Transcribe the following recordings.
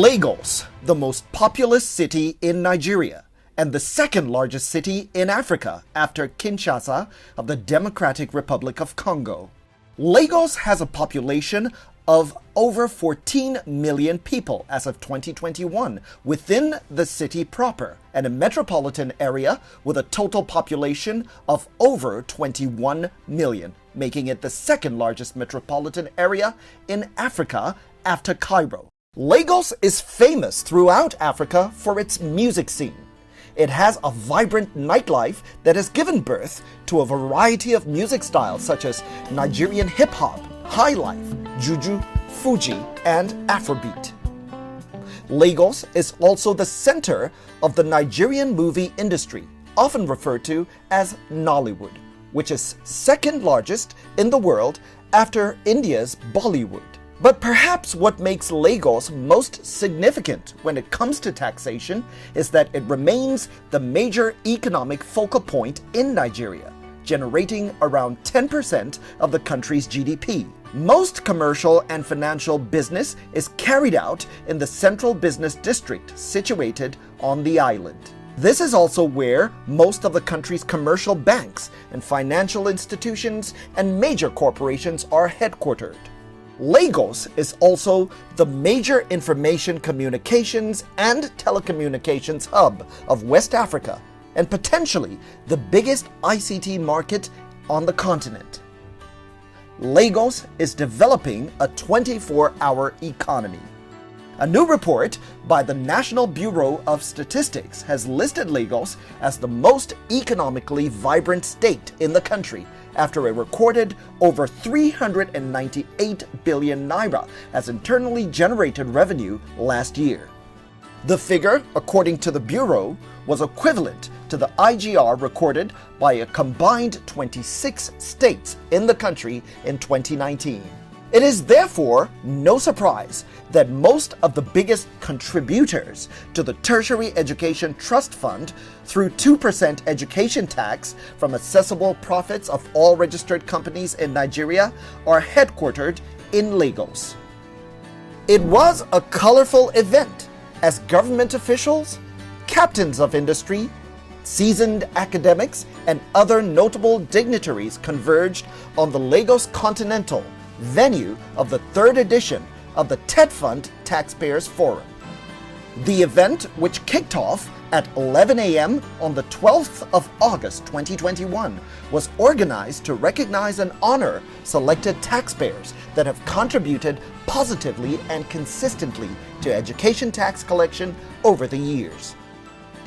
Lagos, the most populous city in Nigeria and the second largest city in Africa after Kinshasa of the Democratic Republic of Congo. Lagos has a population of over 14 million people as of 2021 within the city proper, and a metropolitan area with a total population of over 21 million, making it the second largest metropolitan area in Africa after Cairo. Lagos is famous throughout Africa for its music scene. It has a vibrant nightlife that has given birth to a variety of music styles such as Nigerian hip-hop, highlife, juju, fuji, and Afrobeat. Lagos is also the center of the Nigerian movie industry, often referred to as Nollywood, which is second largest in the world after India's Bollywood. But perhaps what makes Lagos most significant when it comes to taxation is that it remains the major economic focal point in Nigeria, generating around 10% of the country's GDP. Most commercial and financial business is carried out in the Central Business District situated on the island. This is also where most of the country's commercial banks and financial institutions and major corporations are headquartered. Lagos is also the major information communications and telecommunications hub of West Africa and potentially the biggest ICT market on the continent. Lagos is developing a 24-hour economy. A new report by the National Bureau of Statistics has listed Lagos as the most economically vibrant state in the country after it recorded over 398 billion naira as internally generated revenue last year. The figure, according to the Bureau, was equivalent to the IGR recorded by a combined 26 states in the country in 2019. It is therefore no surprise that most of the biggest contributors to the Tertiary Education Trust Fund through 2% education tax from assessable profits of all registered companies in Nigeria are headquartered in Lagos. It was a colorful event as government officials, captains of industry, seasoned academics, and other notable dignitaries converged on the Lagos Continental, venue of the third edition of the Tetfund Taxpayers Forum. The event, which kicked off at 11 a.m. on the 12th of August 2021, was organized to recognize and honor selected taxpayers that have contributed positively and consistently to education tax collection over the years.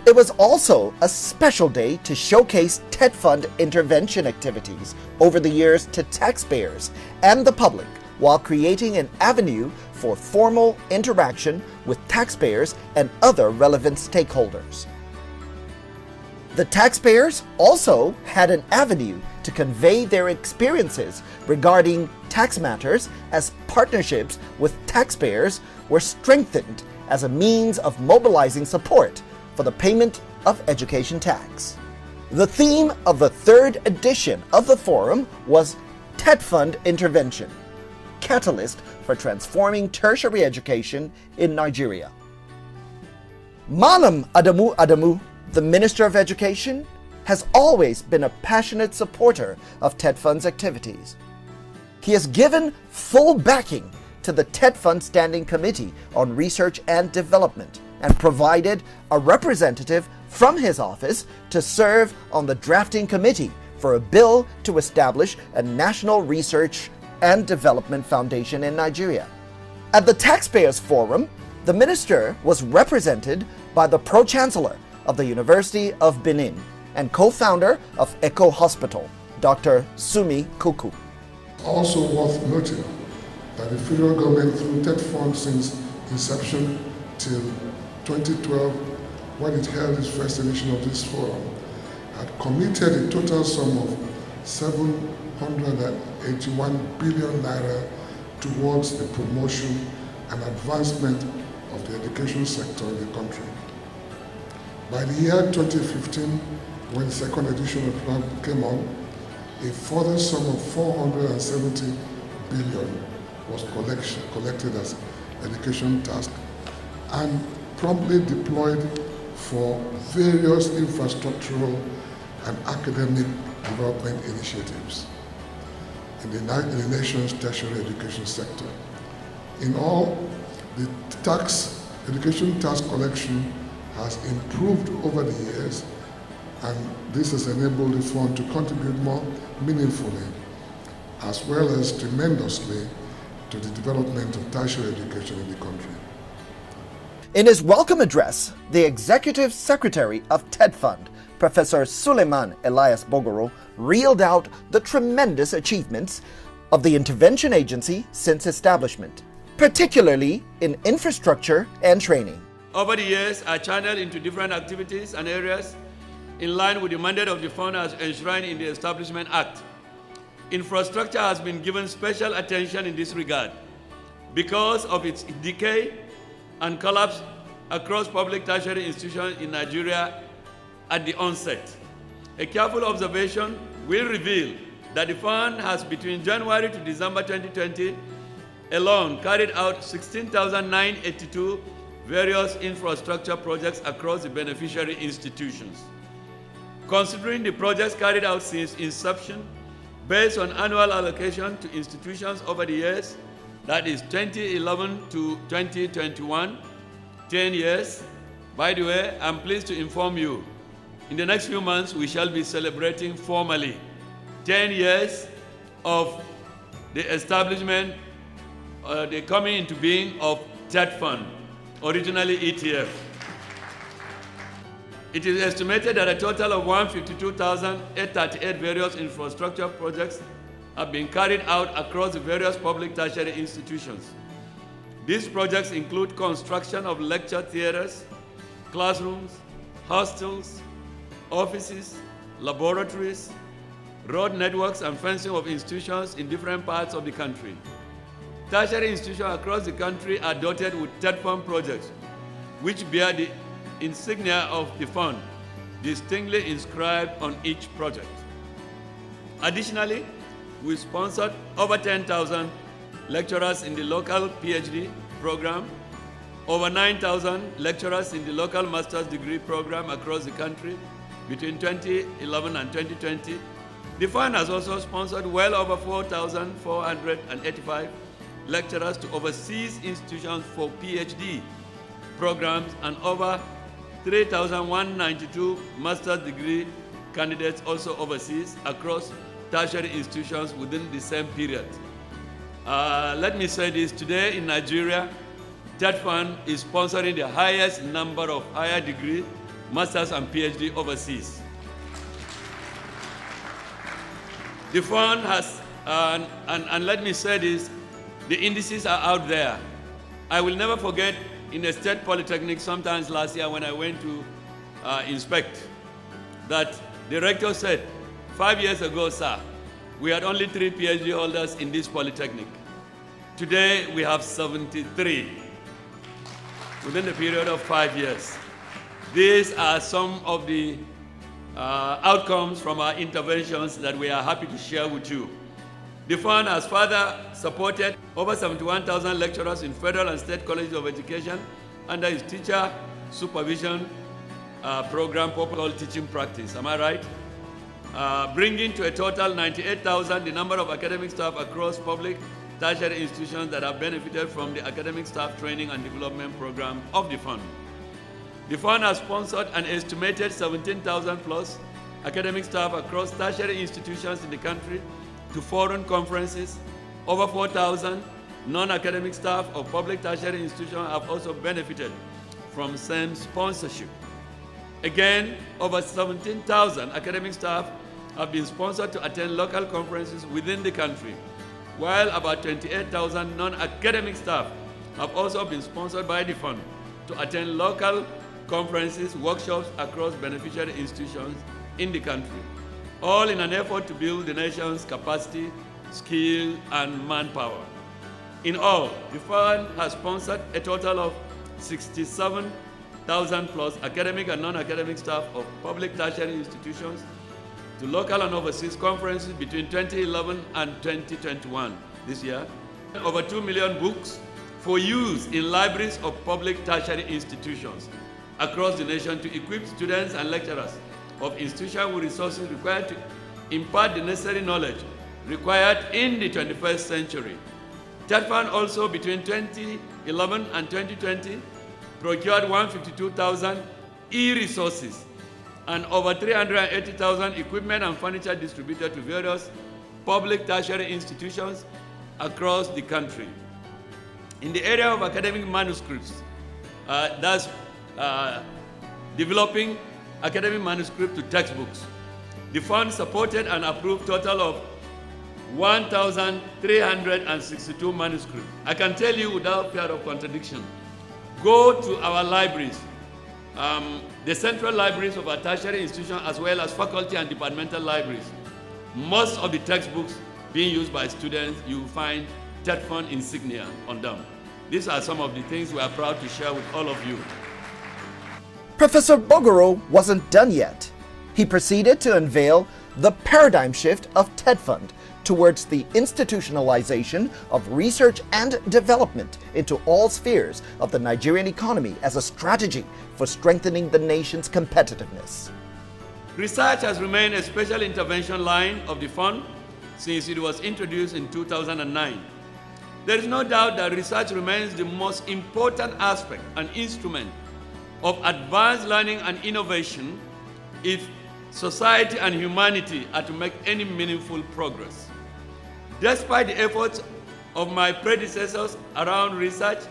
It was also a special day to showcase Tetfund intervention activities over the years to taxpayers and the public, while creating an avenue for formal interaction with taxpayers and other relevant stakeholders. The taxpayers also had an avenue to convey their experiences regarding tax matters as partnerships with taxpayers were strengthened as a means of mobilizing support for the payment of education tax. The theme of the third edition of the forum was Tetfund Intervention, Catalyst for Transforming Tertiary Education in Nigeria. Malam Adamu, the Minister of Education, has always been a passionate supporter of Tetfund's activities. He has given full backing to the Tetfund Standing Committee on Research and Development and provided a representative from his office to serve on the drafting committee for a bill to establish a National Research and Development Foundation in Nigeria. At the Taxpayers Forum, the minister was represented by the Pro-Chancellor of the University of Benin and co-founder of Echo Hospital, Dr. Sumi Kuku. Also worth noting that the federal government through Tetfund since inception till 2012, when it held its first edition of this forum, had committed a total sum of 781 billion naira towards the promotion and advancement of the education sector in the country. By the year 2015, when the second edition of the plan came on, a further sum of 470 billion was collected as education tax and promptly deployed for various infrastructural and academic development initiatives in the nation's tertiary education sector. In all, the education tax collection has improved over the years, and this has enabled the fund to contribute more meaningfully as well as tremendously to the development of tertiary education in the country. In his welcome address, the Executive Secretary of Tetfund, Professor Suleiman Elias Bogoro, reeled out the tremendous achievements of the intervention agency since establishment, particularly in infrastructure and training. Over the years, are channeled into different activities and areas in line with the mandate of the fund as enshrined in the Establishment Act. Infrastructure has been given special attention in this regard because of its decay and collapse across public tertiary institutions in Nigeria at the onset. A careful observation will reveal that the fund has between January to December 2020 alone carried out 16,982 various infrastructure projects across the beneficiary institutions. Considering the projects carried out since inception, based on annual allocation to institutions over the years, that is 2011 to 2021, 10 years. By the way, I'm pleased to inform you, in the next few months, we shall be celebrating formally 10 years of the establishment, the coming into being of Tetfund, originally ETF. It is estimated that a total of 152,838 various infrastructure projects have been carried out across the various public tertiary institutions. These projects include construction of lecture theaters, classrooms, hostels, offices, laboratories, road networks, and fencing of institutions in different parts of the country. Tertiary institutions across the country are dotted with Tetfund projects, which bear the insignia of the fund, distinctly inscribed on each project. Additionally, we sponsored over 10,000 lecturers in the local PhD program, over 9,000 lecturers in the local master's degree program across the country between 2011 and 2020. The fund has also sponsored well over 4,485 lecturers to overseas institutions for PhD programs and over 3,192 master's degree candidates also overseas across tertiary institutions within the same period. Let me say this, today in Nigeria, Tetfund is sponsoring the highest number of higher degree, masters and PhD overseas. The fund has, and let me say this, the indices are out there. I will never forget in a state polytechnic sometimes last year when I went to inspect, that the rector said, 5 years ago, sir, we had only 3 PhD holders in this polytechnic. Today, we have 73 within the period of 5 years. These are some of the outcomes from our interventions that we are happy to share with you. The fund has further supported over 71,000 lecturers in federal and state colleges of education under its teacher supervision program called Teaching Practice. Am I right? Bringing to a total 98,000 the number of academic staff across public tertiary institutions that have benefited from the academic staff training and development program of the fund. The fund has sponsored an estimated 17,000 plus academic staff across tertiary institutions in the country to foreign conferences. Over 4,000 non-academic staff of public tertiary institutions have also benefited from same sponsorship. Again, over 17,000 academic staff have been sponsored to attend local conferences within the country, while about 28,000 non-academic staff have also been sponsored by the fund to attend local conferences, workshops across beneficiary institutions in the country, all in an effort to build the nation's capacity, skill, and manpower. In all, the fund has sponsored a total of 67,000 plus academic and non-academic staff of public tertiary institutions to local and overseas conferences between 2011 and 2021 this year. Over 2 million books for use in libraries of public tertiary institutions across the nation to equip students and lecturers of institutions with resources required to impart the necessary knowledge required in the 21st century. Tetfund also, between 2011 and 2020, procured 152,000 e-resources and over 380,000 equipment and furniture distributed to various public tertiary institutions across the country. In the area of academic manuscripts, developing academic manuscript to textbooks, the fund supported and approved total of 1,362 manuscripts. I can tell you without fear of contradiction, go to our libraries, the central libraries of our tertiary institutions, as well as faculty and departmental libraries. Most of the textbooks being used by students, you will find Tetfund insignia on them. These are some of the things we are proud to share with all of you. Professor Bogoro wasn't done yet. He proceeded to unveil the paradigm shift of Tetfund towards the institutionalization of research and development into all spheres of the Nigerian economy as a strategy for strengthening the nation's competitiveness. Research has remained a special intervention line of the fund since it was introduced in 2009. There is no doubt that research remains the most important aspect and instrument of advanced learning and innovation if society and humanity are to make any meaningful progress. Despite the efforts of my predecessors around research,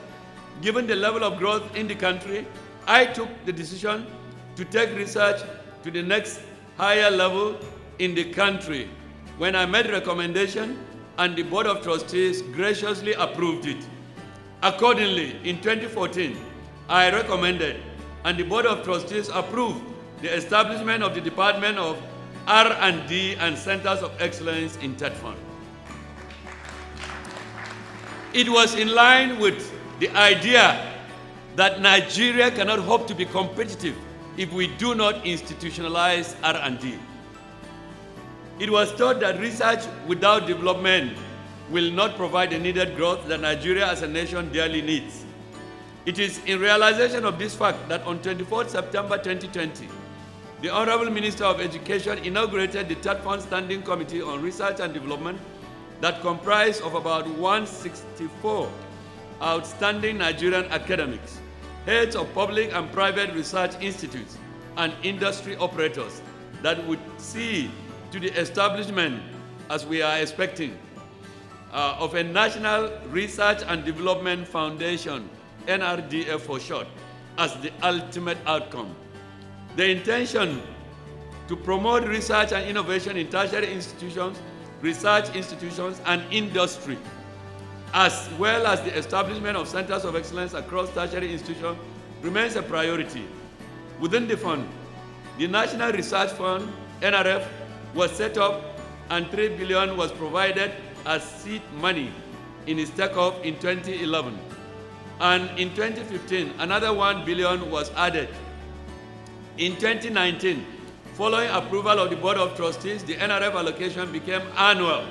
given the level of growth in the country, I took the decision to take research to the next higher level in the country when I made a recommendation and the Board of Trustees graciously approved it. Accordingly, in 2014, I recommended and the Board of Trustees approved the establishment of the Department of R&D and Centers of Excellence in Tetfund. It was in line with the idea that Nigeria cannot hope to be competitive if we do not institutionalize R&D. It was thought that research without development will not provide the needed growth that Nigeria as a nation dearly needs. It is in realization of this fact that on 24 September 2020, the Honorable Minister of Education inaugurated the Tetfund Standing Committee on Research and Development that comprised of about 164 outstanding Nigerian academics, heads of public and private research institutes, and industry operators that would see to the establishment, as we are expecting, of a National Research and Development Foundation, NRDF for short, as the ultimate outcome. The intention to promote research and innovation in tertiary institutions, research institutions, and industry, as well as the establishment of centers of excellence across tertiary institutions, remains a priority. Within the fund, the National Research Fund, NRF, was set up and 3 billion was provided as seed money in its takeoff in 2011. And in 2015, another 1 billion was added. In 2019, following approval of the Board of Trustees, the NRF allocation became annual.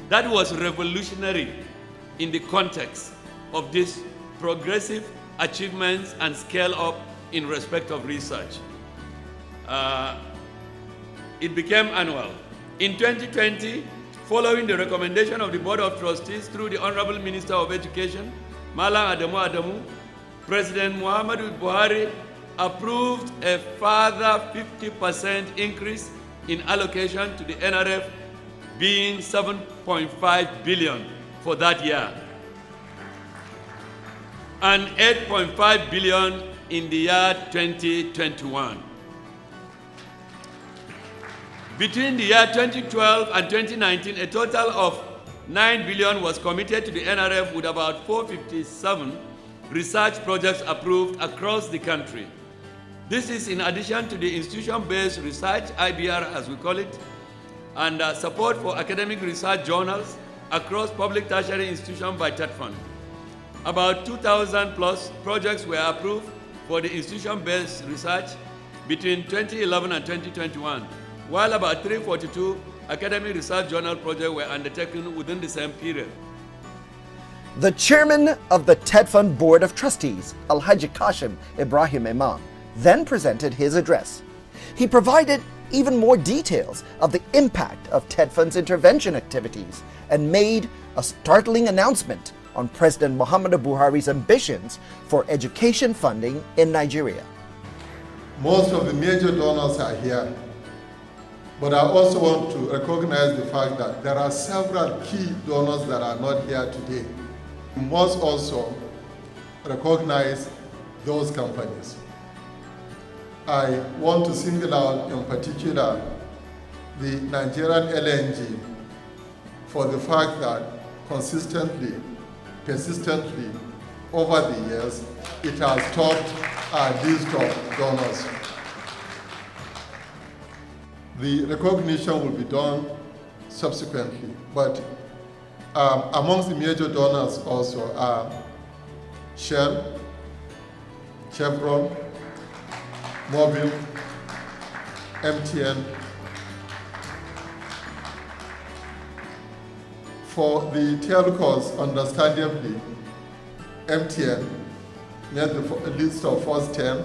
That was revolutionary in the context of these progressive achievements and scale up in respect of research. It became annual. In 2020, following the recommendation of the Board of Trustees through the Honorable Minister of Education, Malam Adamu, President Muhammadu Buhari approved a further 50% increase in allocation to the NRF, being 7.5 billion for that year, and 8.5 billion in the year 2021. Between the year 2012 and 2019, a total of 9 billion was committed to the NRF, with about 457 research projects approved across the country. This is in addition to the institution-based research, IBR as we call it, and support for academic research journals across public tertiary institutions by Tetfund. About 2,000 plus projects were approved for the institution-based research between 2011 and 2021, while about 342 academic research journal projects were undertaken within the same period. The chairman of the Tetfund Board of Trustees, Alhaji Kashim Ibrahim Imam, then presented his address. He provided even more details of the impact of Tetfund's intervention activities and made a startling announcement on President Muhammadu Buhari's ambitions for education funding in Nigeria. Most of the major donors are here, but I also want to recognize the fact that there are several key donors that are not here today. We must also recognize those companies. I want to single out in particular the Nigerian LNG for the fact that consistently, persistently, over the years, it has topped our list of donors. The recognition will be done subsequently, but amongst the major donors also are Shell, Chevron, Mobil, MTN. For the telcos, understandably, MTN made the list of first 10.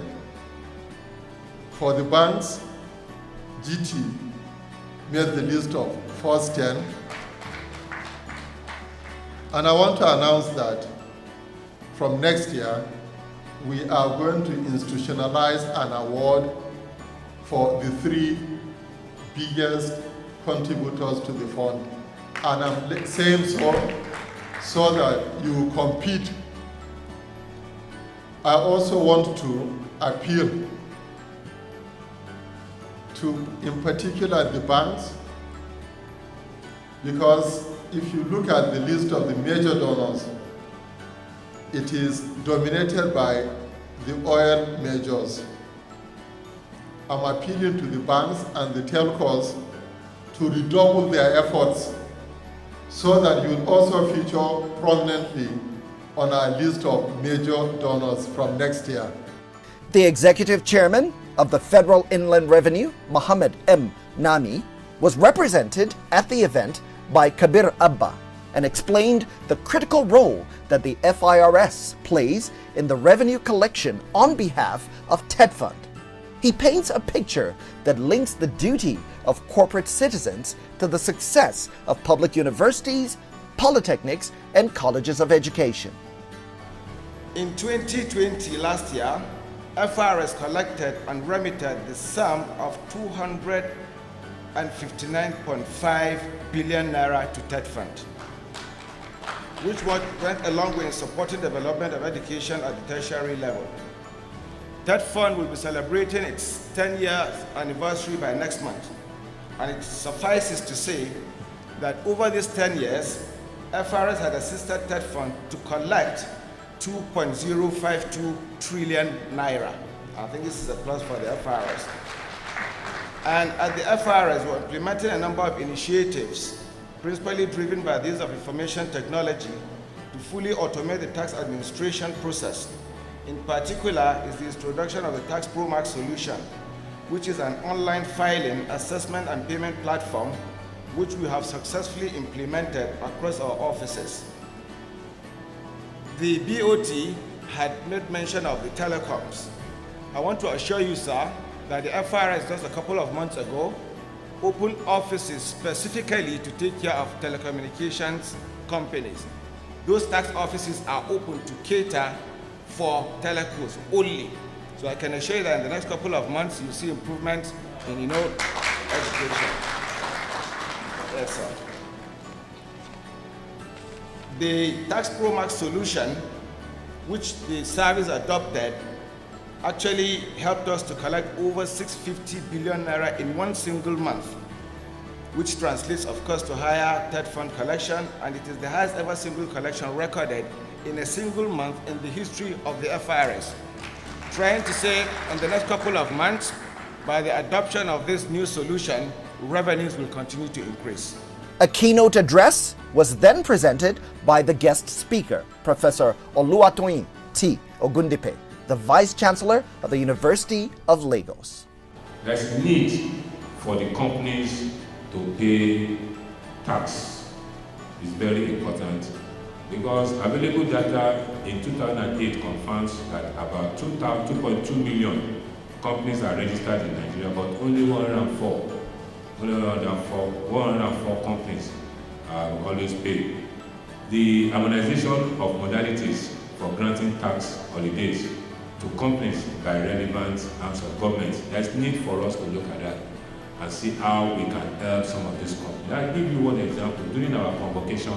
For the banks, GT made the list of first 10. And I want to announce that from next year, we are going to institutionalize an award for the 3 biggest contributors to the fund. And I'm saying so that you compete. I also want to appeal to, in particular, the banks, because if you look at the list of the major donors, it is dominated by the oil majors. I'm appealing to the banks and the telcos to redouble their efforts so that you will also feature prominently on our list of major donors from next year. The executive chairman of the Federal Inland Revenue, Mohammed M. Nami, was represented at the event by Kabir Abba and explained the critical role that the FIRS plays in the revenue collection on behalf of Tetfund. He paints a picture that links the duty of corporate citizens to the success of public universities, polytechnics, and colleges of education. In 2020, last year, FIRS collected and remitted the sum of 259.5 billion naira to Tetfund, which went a long way in supporting development of education at the tertiary level. Tetfund will be celebrating its 10-year anniversary by next month, and it suffices to say that over these 10 years, FIRS had assisted Tetfund to collect 2.052 trillion naira. I think this is a plus for the FIRS. And at the FIRS, we're implementing a number of initiatives, principally driven by the use of information technology, to fully automate the tax administration process. In particular, is the introduction of the Tax Pro Max solution, which is an online filing, assessment, and payment platform, which we have successfully implemented across our offices. The BOT had made mention of the telecoms. I want to assure you, sir, that the FIRS just a couple of months ago opened offices specifically to take care of telecommunications companies. Those tax offices are open to cater for telecos only. So I can assure you that in the next couple of months, you'll see improvements in, education. Yes, sir. The Tax Pro Max solution, which the service adopted, actually helped us to collect over 650 billion naira in one single month, which translates, of course, to higher Tetfund collection, and it is the highest ever single collection recorded in a single month in the history of the FIRS. Trying to say in the next couple of months, by the adoption of this new solution, revenues will continue to increase. A keynote address was then presented by the guest speaker, Professor Oluwatoyin T. Ogundipe, the Vice Chancellor of the University of Lagos. There's a need for the companies to pay tax. It's very important. because available data in 2008 confirms that about 2.2 million companies are registered in Nigeria, but only 104 companies always pay. The harmonization of modalities for granting tax holidays to companies by relevant arms of government, there's need for us to look at that and see how we can help some of these companies. I'll give you one example. During our convocation,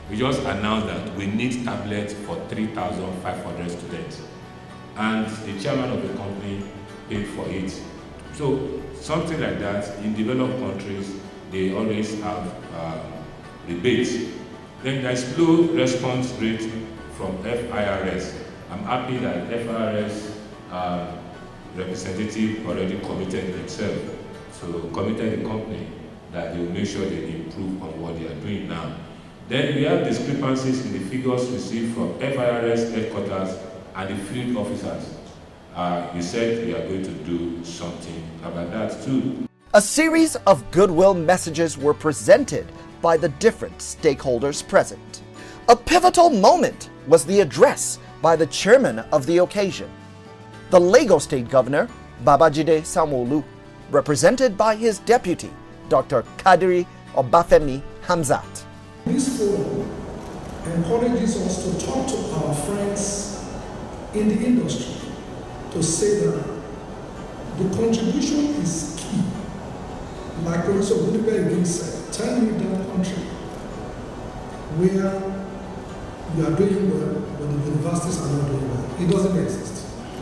we just announced that we need tablets for 3,500 students. And the chairman of the company paid for it. So something like that, in developed countries, they always have rebates. Then there's low response rate from FIRS. I'm happy that FIRS representative already committed themselves. So committed the company that they will make sure they improve on what they are doing now. Then we have discrepancies in the figures received from FIRS headquarters and the field officers. You said you are going to do something about that too. A series of goodwill messages were presented by the different stakeholders present. A pivotal moment was the address by the chairman of the occasion, the Lagos State Governor, Babajide Sanwo-Olu, represented by his deputy, Dr. Kadiri Obafemi Hamzat. This forum encourages us to talk to our friends in the industry to say that the contribution is key. Like Professor Budibe again said, tell me that country where you are doing well, but the universities are not doing well. It doesn't exist.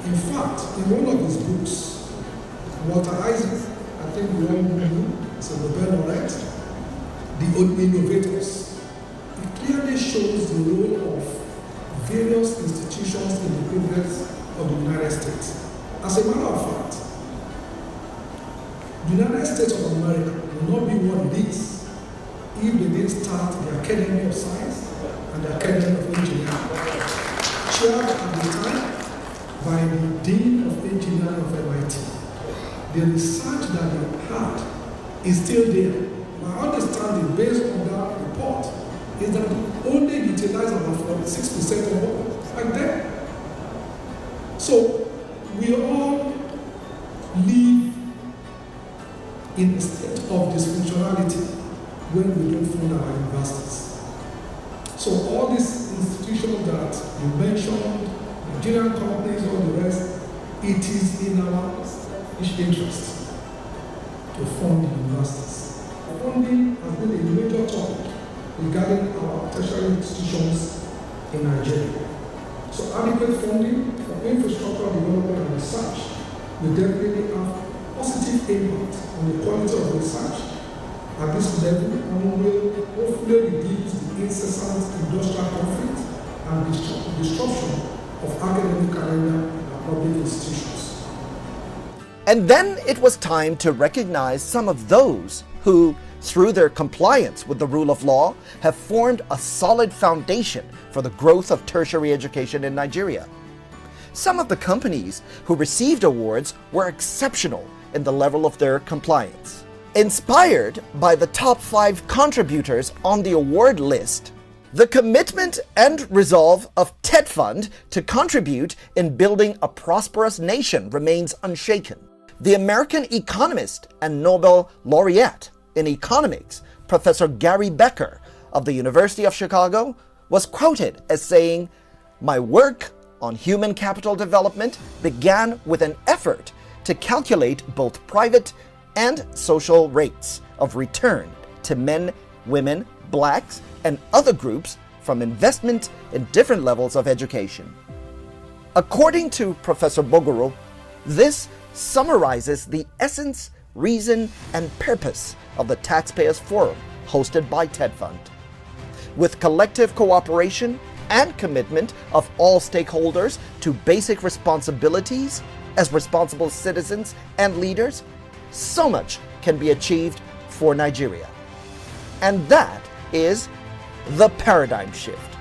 In fact, in one of his books, Walter Isaac, I think we all know him, it's a Nobel laureate, The Innovators. It clearly shows the role of various institutions in the progress of the United States. As a matter of fact, the United States of America will not be what it is if they didn't start the Academy of Science and the Academy of Engineering, chaired at the time by the Dean of Engineering of MIT. The research that they had is still there. My understanding based on that report is that they only utilize about 46% of what like that. So we all live in a state of dysfunctionality when we don't fund our universities. So all these institutions that you mentioned, Nigerian companies, all the rest, it is in our interest to fund the universities. Funding has been a major topic regarding our tertiary institutions in Nigeria. So adequate funding for infrastructure development and research will definitely have positive impact on the quality of research at this level and will hopefully reduce the incessant industrial conflict and disruption of academic calendar in our public institutions. And then it was time to recognize some of those who, through their compliance with the rule of law, have formed a solid foundation for the growth of tertiary education in Nigeria. Some of the companies who received awards were exceptional in the level of their compliance. Inspired by the top 5 contributors on the award list, the commitment and resolve of Tetfund to contribute in building a prosperous nation remains unshaken. The American economist and Nobel laureate in economics, Professor Gary Becker of the University of Chicago, was quoted as saying, "My work on human capital development began with an effort to calculate both private and social rates of return to men, women, blacks, and other groups from investment in different levels of education." According to Professor Bogoro, this summarizes the essence, reason, and purpose of the Taxpayers Forum hosted by Tetfund. With collective cooperation and commitment of all stakeholders to basic responsibilities as responsible citizens and leaders, so much can be achieved for Nigeria. And that is the paradigm shift.